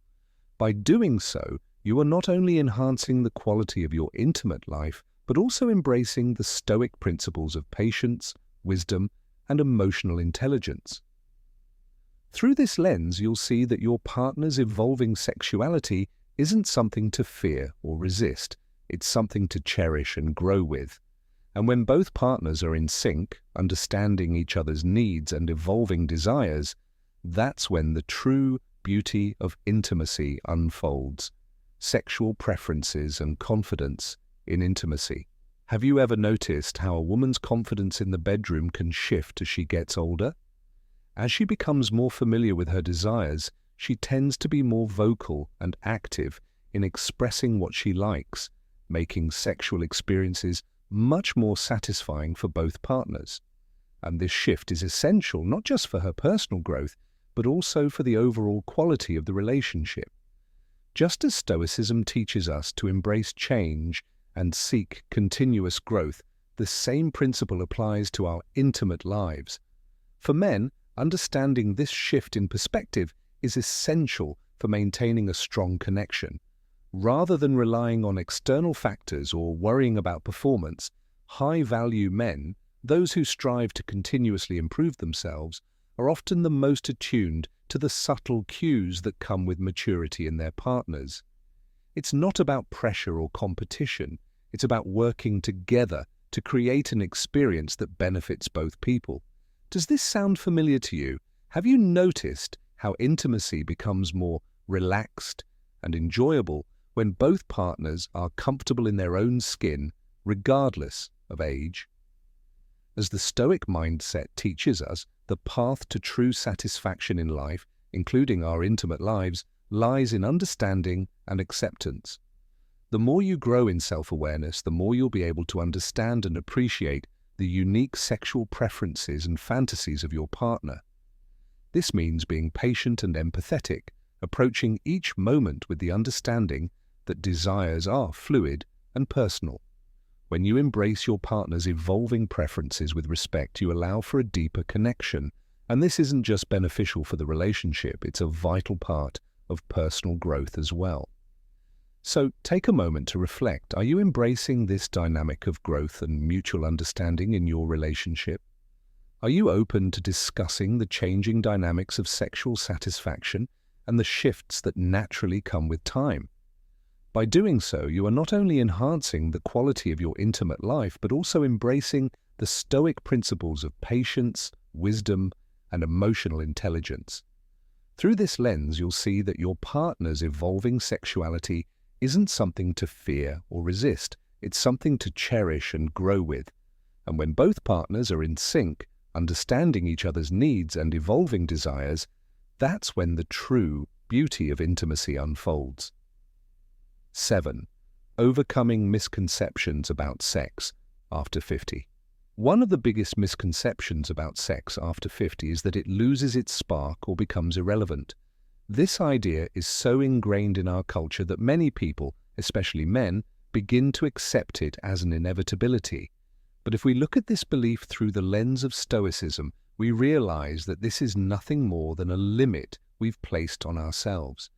Speaker 1: By doing so, you are not only enhancing the quality of your intimate life, but also embracing the Stoic principles of patience, wisdom, and emotional intelligence. Through this lens, you'll see that your partner's evolving sexuality isn't something to fear or resist, it's something to cherish and grow with. And when both partners are in sync, understanding each other's needs and evolving desires, that's when the true beauty of intimacy unfolds. Sexual preferences and confidence in intimacy. Have you ever noticed how a woman's confidence in the bedroom can shift as she gets older? As she becomes more familiar with her desires, she tends to be more vocal and active in expressing what she likes, making sexual experiences much more satisfying for both partners. And this shift is essential not just for her personal growth, but also for the overall quality of the relationship. Just as Stoicism teaches us to embrace change and seek continuous growth, the same principle applies to our intimate lives. For men, understanding this shift in perspective is essential for maintaining a strong connection. Rather than relying on external factors or worrying about performance, high-value men, those who strive to continuously improve themselves, are often the most attuned to the subtle cues that come with maturity in their partners. It's not about pressure or competition, it's about working together to create an experience that benefits both people. Does this sound familiar to you? Have you noticed how intimacy becomes more relaxed and enjoyable when both partners are comfortable in their own skin, regardless of age? As the Stoic mindset teaches us, the path to true satisfaction in life, including our intimate lives, lies in understanding and acceptance. The more you grow in self-awareness, the more you'll be able to understand and appreciate the unique sexual preferences and fantasies of your partner. This means being patient and empathetic, approaching each moment with the understanding that desires are fluid and personal. When you embrace your partner's evolving preferences with respect, you allow for a deeper connection. And this isn't just beneficial for the relationship, it's a vital part of personal growth as well. So take a moment to reflect. Are you embracing this dynamic of growth and mutual understanding in your relationship? Are you open to discussing the changing dynamics of sexual satisfaction and the shifts that naturally come with time? By doing so, you are not only enhancing the quality of your intimate life, but also embracing the Stoic principles of patience, wisdom, and emotional intelligence. Through this lens, you'll see that your partner's evolving sexuality isn't something to fear or resist, it's something to cherish and grow with. And when both partners are in sync, understanding each other's needs and evolving desires, that's when the true beauty of intimacy unfolds. 7. Overcoming misconceptions about sex after 50. One of the biggest misconceptions about sex after 50 is that it loses its spark or becomes irrelevant. This idea is so ingrained in our culture that many people, especially men, begin to accept it as an inevitability. But if we look at this belief through the lens of Stoicism, we realize that this is nothing more than a limit we've placed on ourselves.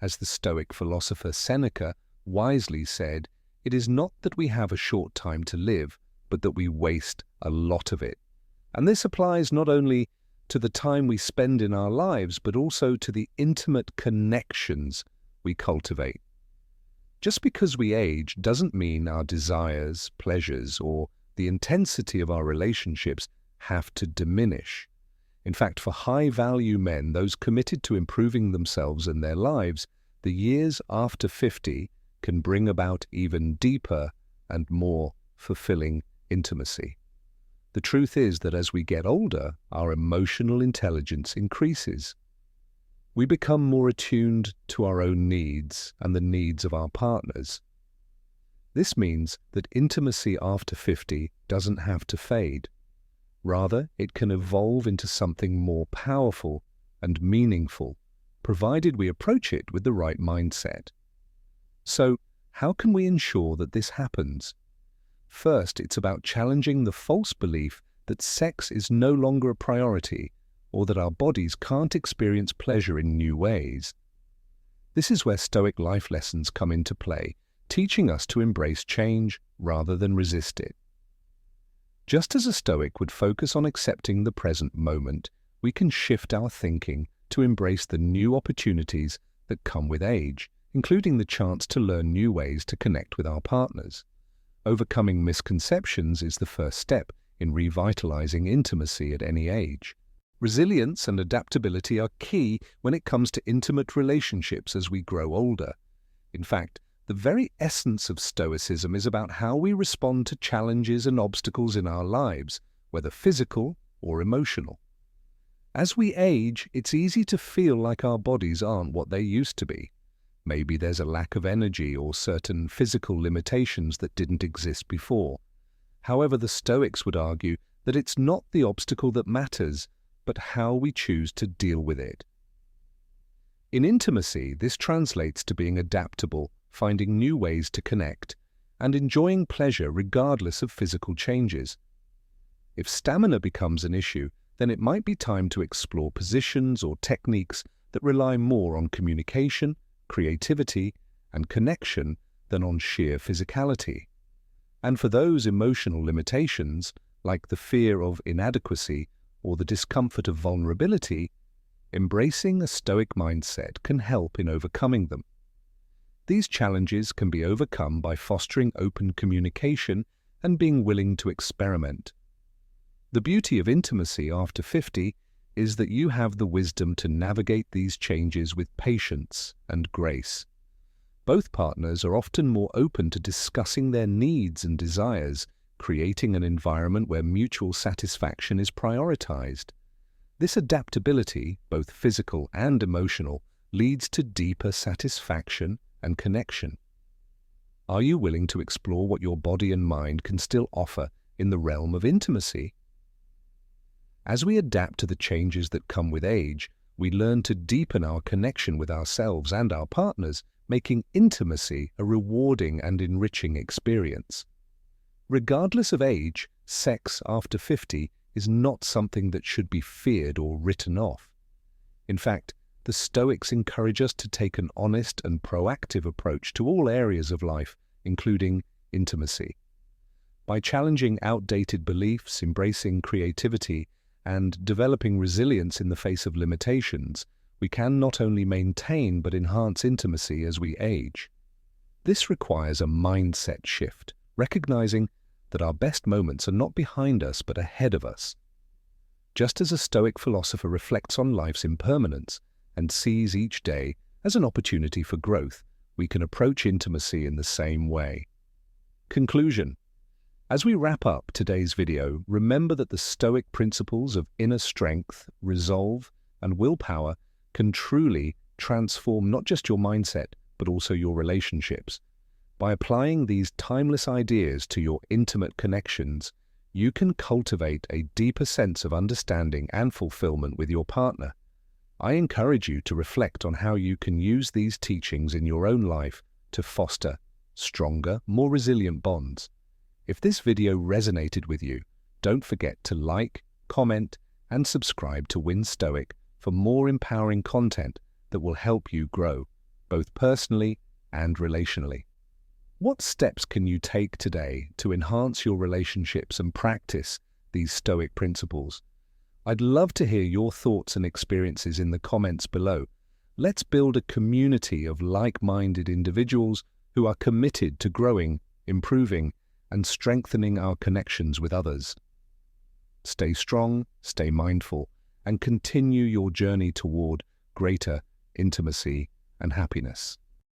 Speaker 1: As the Stoic philosopher Seneca wisely said, it is not that we have a short time to live, but that we waste a lot of it. And this applies not only to the time we spend in our lives, but also to the intimate connections we cultivate. Just because we age doesn't mean our desires, pleasures, or the intensity of our relationships have to diminish. In fact, for high-value men, those committed to improving themselves and their lives, the years after 50 can bring about even deeper and more fulfilling intimacy. The truth is that as we get older, our emotional intelligence increases. We become more attuned to our own needs and the needs of our partners. This means that intimacy after 50 doesn't have to fade. Rather, it can evolve into something more powerful and meaningful, provided we approach it with the right mindset. So, how can we ensure that this happens? First, it's about challenging the false belief that sex is no longer a priority or that our bodies can't experience pleasure in new ways. This is where Stoic life lessons come into play, teaching us to embrace change rather than resist it. Just as a Stoic would focus on accepting the present moment, we can shift our thinking to embrace the new opportunities that come with age, including the chance to learn new ways to connect with our partners. Overcoming misconceptions is the first step in revitalizing intimacy at any age. Resilience and adaptability are key when it comes to intimate relationships as we grow older. In fact, the very essence of Stoicism is about how we respond to challenges and obstacles in our lives, whether physical or emotional. As we age, it's easy to feel like our bodies aren't what they used to be. Maybe there's a lack of energy or certain physical limitations that didn't exist before. However, the Stoics would argue that it's not the obstacle that matters, but how we choose to deal with it. In intimacy, this translates to being adaptable, finding new ways to connect, and enjoying pleasure regardless of physical changes. If stamina becomes an issue, then it might be time to explore positions or techniques that rely more on communication, creativity, and connection than on sheer physicality. And for those emotional limitations, like the fear of inadequacy or the discomfort of vulnerability, embracing a Stoic mindset can help in overcoming them. These challenges can be overcome by fostering open communication and being willing to experiment. The beauty of intimacy after 50 is that you have the wisdom to navigate these changes with patience and grace. Both partners are often more open to discussing their needs and desires, creating an environment where mutual satisfaction is prioritized. This adaptability, both physical and emotional, leads to deeper satisfaction and connection. Are you willing to explore what your body and mind can still offer in the realm of intimacy? As we adapt to the changes that come with age, we learn to deepen our connection with ourselves and our partners, making intimacy a rewarding and enriching experience. Regardless of age, sex after 50 is not something that should be feared or written off. In fact, the Stoics encourage us to take an honest and proactive approach to all areas of life, including intimacy. By challenging outdated beliefs, embracing creativity, and developing resilience in the face of limitations, we can not only maintain but enhance intimacy as we age. This requires a mindset shift, recognizing that our best moments are not behind us but ahead of us. Just as a Stoic philosopher reflects on life's impermanence and sees each day as an opportunity for growth, we can approach intimacy in the same way. Conclusion. As we wrap up today's video, remember that the Stoic principles of inner strength, resolve, and willpower can truly transform not just your mindset, but also your relationships. By applying these timeless ideas to your intimate connections, you can cultivate a deeper sense of understanding and fulfillment with your partner. I encourage you to reflect on how you can use these teachings in your own life to foster stronger, more resilient bonds. If this video resonated with you, don't forget to like, comment, and subscribe to Win Stoic for for more empowering content that will help you grow, both personally and relationally. What steps can you take today to enhance your relationships and practice these Stoic principles? I'd love to hear your thoughts and experiences in the comments below. Let's build a community of like-minded individuals who are committed to growing, improving, and strengthening our connections with others. Stay strong, stay mindful, and continue your journey toward greater intimacy and happiness.